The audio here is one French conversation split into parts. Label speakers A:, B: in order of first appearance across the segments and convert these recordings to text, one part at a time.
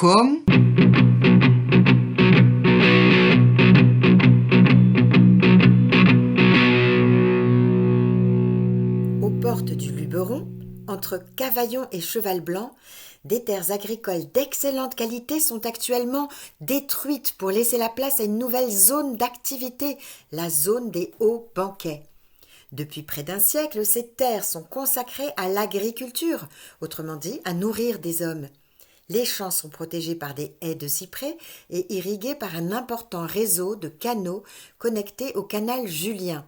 A: comme
B: aux portes du Luberon, entre Cavaillon et Cheval-Blanc, des terres agricoles d'excellente qualité sont actuellement détruites pour laisser la place à une nouvelle zone d'activité, la zone des hauts banquets. Depuis près d'un siècle, ces terres sont consacrées à l'agriculture, autrement dit à nourrir des hommes. Les champs sont protégés par des haies de cyprès et irrigués par un important réseau de canaux connectés au canal Julien.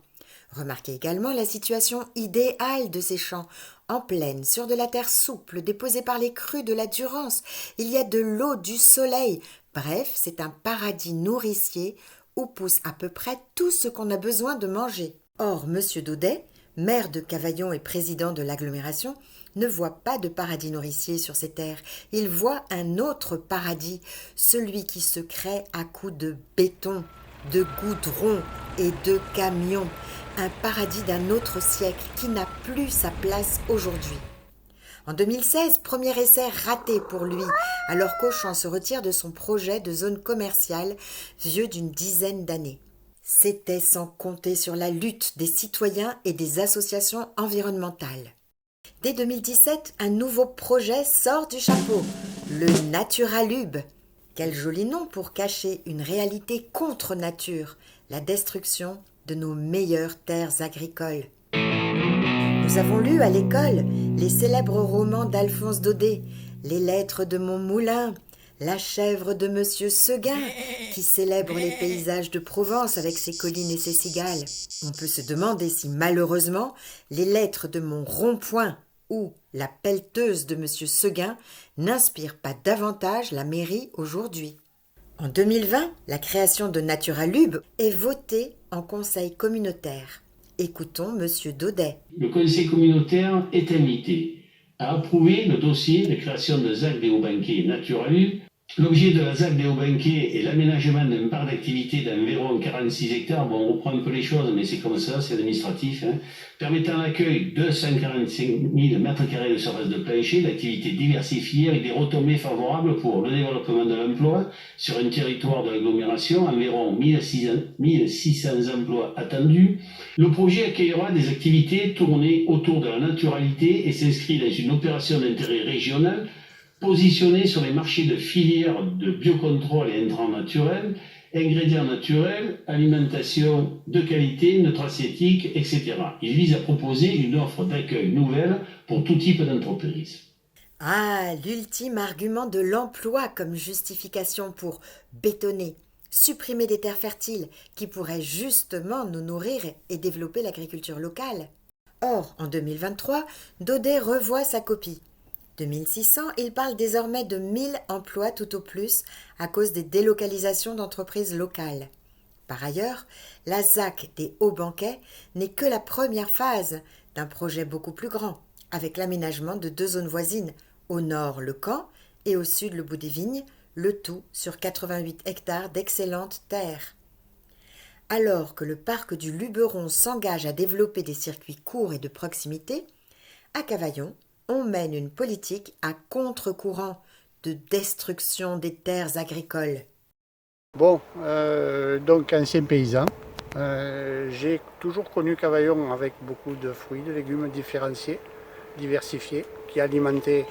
B: Remarquez également la situation idéale de ces champs. En plaine, sur de la terre souple, déposée par les crues de la Durance, il y a de l'eau, du soleil. Bref, c'est un paradis nourricier où pousse à peu près tout ce qu'on a besoin de manger. Or, M. Daudet, maire de Cavaillon et président de l'agglomération, ne voit pas de paradis nourricier sur ces terres. Il voit un autre paradis, celui qui se crée à coups de béton, de goudron et de camions. Un paradis d'un autre siècle qui n'a plus sa place aujourd'hui. En 2016, premier essai raté pour lui, alors qu'Auchan se retire de son projet de zone commerciale vieux d'une dizaine d'années. C'était sans compter sur la lutte des citoyens et des associations environnementales. Dès 2017, un nouveau projet sort du chapeau, le Naturalube. Quel joli nom pour cacher une réalité contre nature, la destruction de nos meilleures terres agricoles. Nous avons lu à l'école les célèbres romans d'Alphonse Daudet, les lettres de mon moulin, la chèvre de Monsieur Seguin, qui célèbre les paysages de Provence avec ses collines et ses cigales. On peut se demander si malheureusement les lettres de mon rond-point ou la pelleteuse de Monsieur Seguin n'inspirent pas davantage la mairie aujourd'hui. En 2020, la création de Naturalube est votée en conseil communautaire. Écoutons Monsieur Daudet.
C: Le conseil communautaire est invité à approuver le dossier de création de ZAC des Hauts-Banquets Naturalube. L'objet de la ZAC des Hauts-Banquets est l'aménagement d'un parc d'activité d'environ 46 hectares. Bon, on reprend un peu les choses, mais c'est comme ça, c'est administratif. Permettant l'accueil de 145 000 m² de surface de plancher, d'activités diversifiées avec des retombées favorables pour le développement de l'emploi sur un territoire de l'agglomération, environ 1600 emplois attendus. Le projet accueillera des activités tournées autour de la naturalité et s'inscrit dans une opération d'intérêt régional positionnée sur les marchés de filières de biocontrôle et intrants naturels, ingrédients naturels, alimentation de qualité, nutraceutique, etc. Il vise à proposer une offre d'accueil nouvelle pour tout type d'entreprise.
B: Ah, l'ultime argument de l'emploi comme justification pour bétonner, supprimer des terres fertiles qui pourraient justement nous nourrir et développer l'agriculture locale. Or, en 2023, Daudet revoit sa copie. 2600, il parle désormais de 1000 emplois tout au plus à cause des délocalisations d'entreprises locales. Par ailleurs, la ZAC des Hauts-Banquets n'est que la première phase d'un projet beaucoup plus grand, avec l'aménagement de 2 zones voisines, au nord le Camp et au sud le Bout des Vignes, le tout sur 88 hectares d'excellentes terres. Alors que le parc du Luberon s'engage à développer des circuits courts et de proximité, à Cavaillon, on mène une politique à contre-courant de destruction des terres agricoles.
D: Bon, donc ancien paysan, j'ai toujours connu Cavaillon avec beaucoup de fruits, de légumes diversifiés, qui alimentaient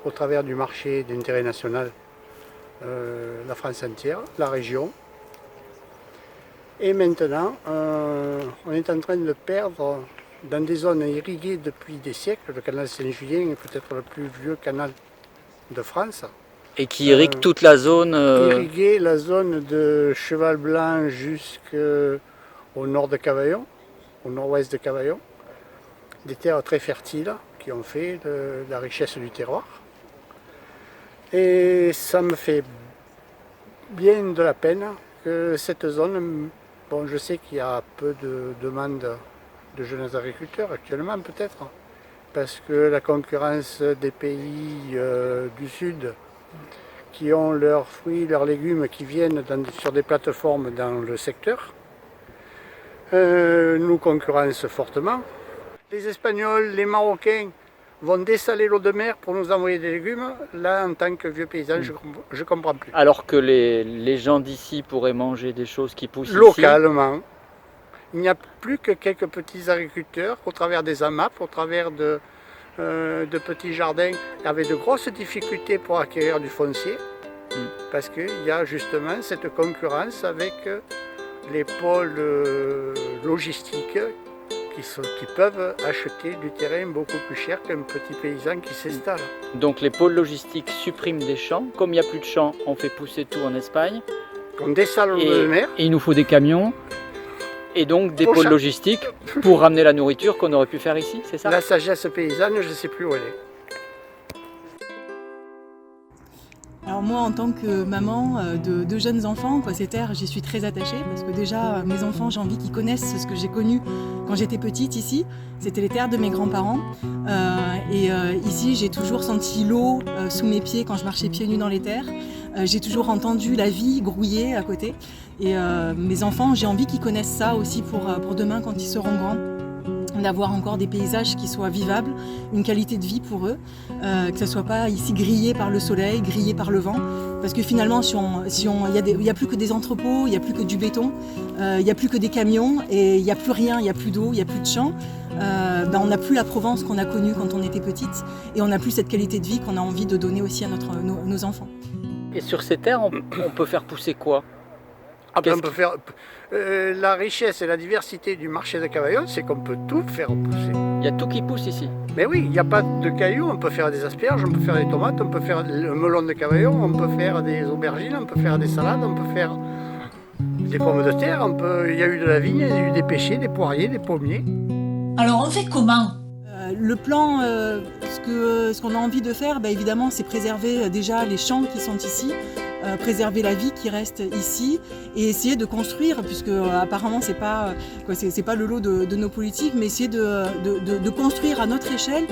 D: au travers du marché d'intérêt national la France entière, la région. Et maintenant, on est en train de perdre dans des zones irriguées depuis des siècles. Le canal Saint-Julien est peut-être le plus vieux canal de France.
E: Et qui irrigue toute la zone
D: Irriguer la zone de Cheval-Blanc jusqu'au nord de Cavaillon, au nord-ouest de Cavaillon. Des terres très fertiles qui ont fait de la richesse du terroir. Et ça me fait bien de la peine que cette zone, bon, je sais qu'il y a peu de demandes de jeunes agriculteurs actuellement peut-être, parce que la concurrence des pays du sud qui ont leurs fruits, leurs légumes qui viennent sur des plateformes dans le secteur, nous concurrencent fortement. Les Espagnols, les Marocains vont dessaler l'eau de mer pour nous envoyer des légumes, là, en tant que vieux paysan, je ne comprends plus.
E: Alors que les gens d'ici pourraient manger des choses qui poussent ici.
D: Localement, il n'y a plus que quelques petits agriculteurs au travers des AMAP, au travers de petits jardins, avec de grosses difficultés pour acquérir du foncier, parce qu'il y a justement cette concurrence avec les pôles logistiques qui peuvent acheter du terrain beaucoup plus cher qu'un petit paysan qui s'installe.
E: Donc les pôles logistiques suppriment des champs. Comme il n'y a plus de champs, on fait pousser tout en Espagne.
D: On dessale l'eau de mer.
E: Et il nous faut des camions et donc des pôles logistiques pour ramener la nourriture qu'on aurait pu faire ici, c'est ça?
D: La sagesse paysanne, je ne sais plus où elle est.
A: Alors moi, en tant que maman de jeunes enfants, ces terres, j'y suis très attachée parce que déjà, mes enfants, j'ai envie qu'ils connaissent ce que j'ai connu quand j'étais petite ici. C'était les terres de mes grands-parents. Ici, j'ai toujours senti l'eau sous mes pieds quand je marchais pieds nus dans les terres. J'ai toujours entendu la vie grouiller à côté. Et mes enfants, j'ai envie qu'ils connaissent ça aussi pour demain quand ils seront grands. D'avoir encore des paysages qui soient vivables, une qualité de vie pour eux, que ça ne soit pas ici grillé par le soleil, grillé par le vent. Parce que finalement, il n'y a plus que des entrepôts, il n'y a plus que du béton, il n'y a plus que des camions, et il n'y a plus rien, il n'y a plus d'eau, il n'y a plus de champs. On n'a plus la Provence qu'on a connue quand on était petite, et on n'a plus cette qualité de vie qu'on a envie de donner aussi à nos enfants.
E: Et sur ces terres, on peut faire pousser quoi?
D: On peut faire, la richesse et la diversité du marché de Cavaillon, c'est qu'on peut tout faire pousser.
E: Il y a tout qui pousse ici.
D: Mais oui, il n'y a pas de cailloux, on peut faire des asperges, on peut faire des tomates, on peut faire le melon de Cavaillon, on peut faire des aubergines, on peut faire des salades, on peut faire des pommes de terre, il y a eu de la vigne, il y a eu des pêchers, des poiriers, des pommiers.
F: Alors on fait comment?
A: Le plan, ce qu'on a envie de faire, évidemment, c'est préserver déjà les champs qui sont ici, préserver la vie qui reste ici et essayer de construire, puisque apparemment c'est pas le lot de nos politiques, mais essayer de construire à notre échelle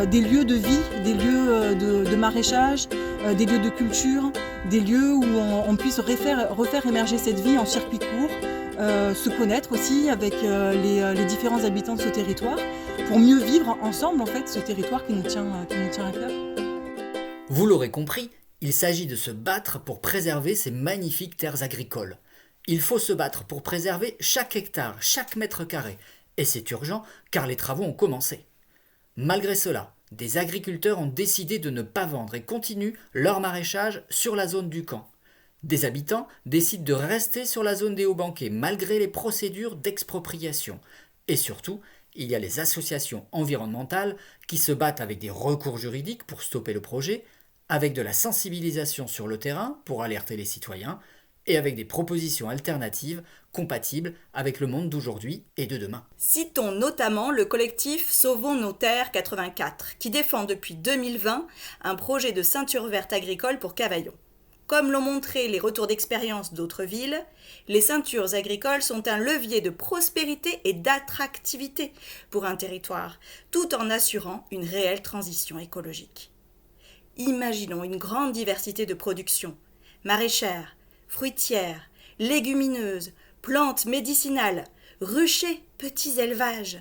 A: des lieux de vie, des lieux de maraîchage, des lieux de culture, des lieux où on puisse refaire émerger cette vie en circuit court, se connaître aussi avec les différents habitants de ce territoire, pour mieux vivre ensemble en fait ce territoire qui nous tient à cœur.
G: Vous l'aurez compris, il s'agit de se battre pour préserver ces magnifiques terres agricoles. Il faut se battre pour préserver chaque hectare, chaque mètre carré. Et c'est urgent car les travaux ont commencé. Malgré cela, des agriculteurs ont décidé de ne pas vendre et continuent leur maraîchage sur la zone du camp. Des habitants décident de rester sur la zone des Hauts-Banquets malgré les procédures d'expropriation. Et surtout, il y a les associations environnementales qui se battent avec des recours juridiques pour stopper le projet, avec de la sensibilisation sur le terrain pour alerter les citoyens, et avec des propositions alternatives compatibles avec le monde d'aujourd'hui et de demain.
H: Citons notamment le collectif Sauvons nos terres 84, qui défend depuis 2020 un projet de ceinture verte agricole pour Cavaillon. Comme l'ont montré les retours d'expérience d'autres villes, les ceintures agricoles sont un levier de prospérité et d'attractivité pour un territoire, tout en assurant une réelle transition écologique. Imaginons une grande diversité de productions, maraîchères, fruitières, légumineuses, plantes médicinales, ruchers, petits élevages.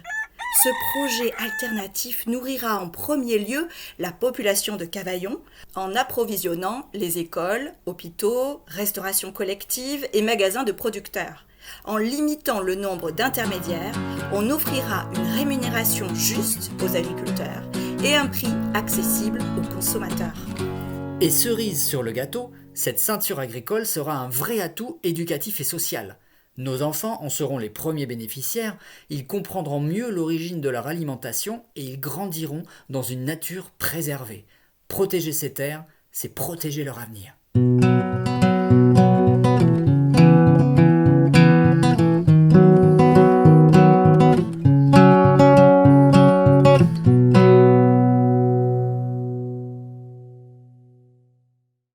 H: Ce projet alternatif nourrira en premier lieu la population de Cavaillon en approvisionnant les écoles, hôpitaux, restauration collective et magasins de producteurs. En limitant le nombre d'intermédiaires, on offrira une rémunération juste aux agriculteurs et un prix accessible aux consommateurs.
G: Et cerise sur le gâteau, cette ceinture agricole sera un vrai atout éducatif et social. Nos enfants en seront les premiers bénéficiaires, ils comprendront mieux l'origine de leur alimentation et ils grandiront dans une nature préservée. Protéger ces terres, c'est protéger leur avenir.